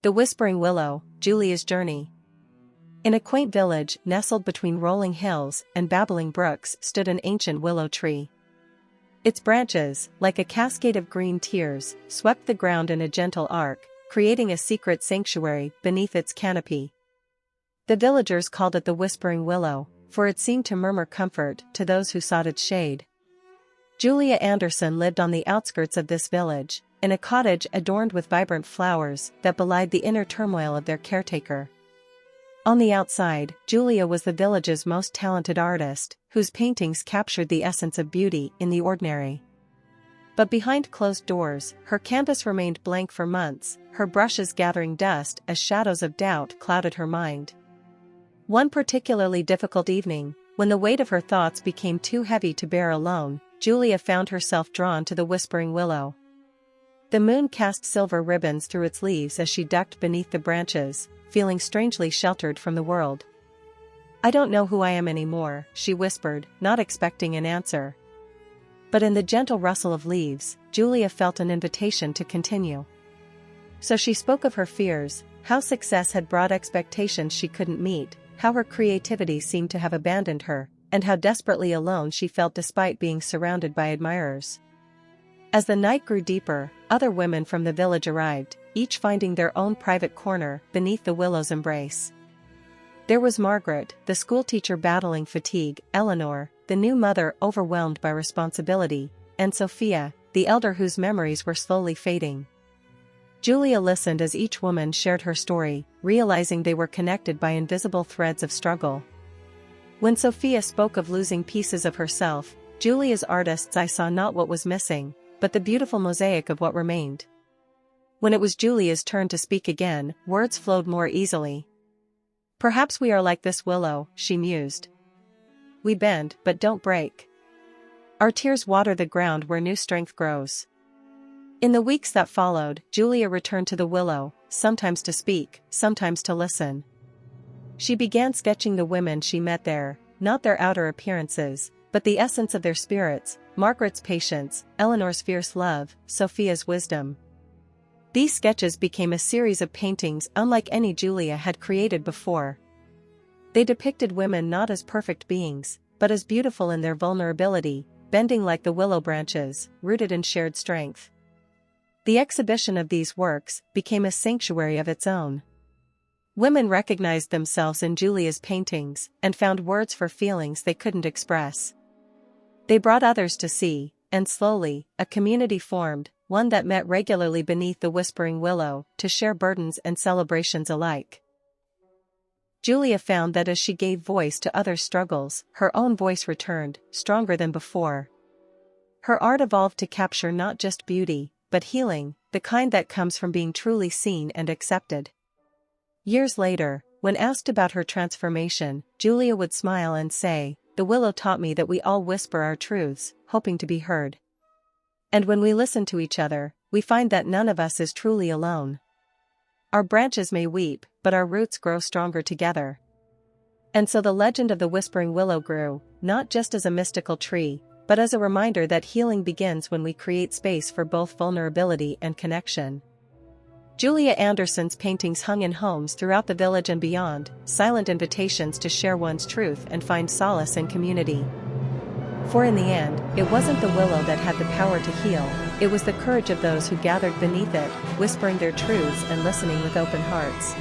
The Whispering Willow, Julia's Journey. In a quaint village nestled between rolling hills and babbling brooks stood an ancient willow tree. Its branches, like a cascade of green tears, swept the ground in a gentle arc, creating a secret sanctuary beneath its canopy. The villagers called it the Whispering Willow, for it seemed to murmur comfort to those who sought its shade. Julia Anderson lived on the outskirts of this village, in a cottage adorned with vibrant flowers that belied the inner turmoil of their caretaker. On the outside, Julia was the village's most talented artist, whose paintings captured the essence of beauty in the ordinary. But behind closed doors, her canvas remained blank for months, her brushes gathering dust as shadows of doubt clouded her mind. One particularly difficult evening, when the weight of her thoughts became too heavy to bear alone, Julia found herself drawn to the Whispering Willow. The moon cast silver ribbons through its leaves as she ducked beneath the branches, feeling strangely sheltered from the world. "I don't know who I am anymore," she whispered, not expecting an answer. But in the gentle rustle of leaves, Julia felt an invitation to continue. So she spoke of her fears, how success had brought expectations she couldn't meet, how her creativity seemed to have abandoned her, and how desperately alone she felt despite being surrounded by admirers. As the night grew deeper, other women from the village arrived, each finding their own private corner beneath the willow's embrace. There was Margaret, the schoolteacher battling fatigue, Eleanor, the new mother overwhelmed by responsibility, and Sophia, the elder whose memories were slowly fading. Julia listened as each woman shared her story, realizing they were connected by invisible threads of struggle. When Sophia spoke of losing pieces of herself, Julia's artist's eye saw not what was missing, but the beautiful mosaic of what remained. When it was Julia's turn to speak again, words flowed more easily. "Perhaps we are like this willow," she mused. "We bend, but don't break. Our tears water the ground where new strength grows." In the weeks that followed, Julia returned to the willow, sometimes to speak, sometimes to listen. She began sketching the women she met there, not their outer appearances, but the essence of their spirits: Margaret's patience, Eleanor's fierce love, Sophia's wisdom. These sketches became a series of paintings unlike any Julia had created before. They depicted women not as perfect beings, but as beautiful in their vulnerability, bending like the willow branches, rooted in shared strength. The exhibition of these works became a sanctuary of its own. Women recognized themselves in Julia's paintings and found words for feelings they couldn't express. They brought others to see, and slowly, a community formed, one that met regularly beneath the Whispering Willow, to share burdens and celebrations alike. Julia found that as she gave voice to others' struggles, her own voice returned, stronger than before. Her art evolved to capture not just beauty, but healing, the kind that comes from being truly seen and accepted. Years later, when asked about her transformation, Julia would smile and say, "The willow taught me that we all whisper our truths, hoping to be heard. And when we listen to each other, we find that none of us is truly alone. Our branches may weep, but our roots grow stronger together." And so the legend of the Whispering Willow grew, not just as a mystical tree, but as a reminder that healing begins when we create space for both vulnerability and connection. Julia Anderson's paintings hung in homes throughout the village and beyond, silent invitations to share one's truth and find solace in community. For in the end, it wasn't the willow that had the power to heal, it was the courage of those who gathered beneath it, whispering their truths and listening with open hearts.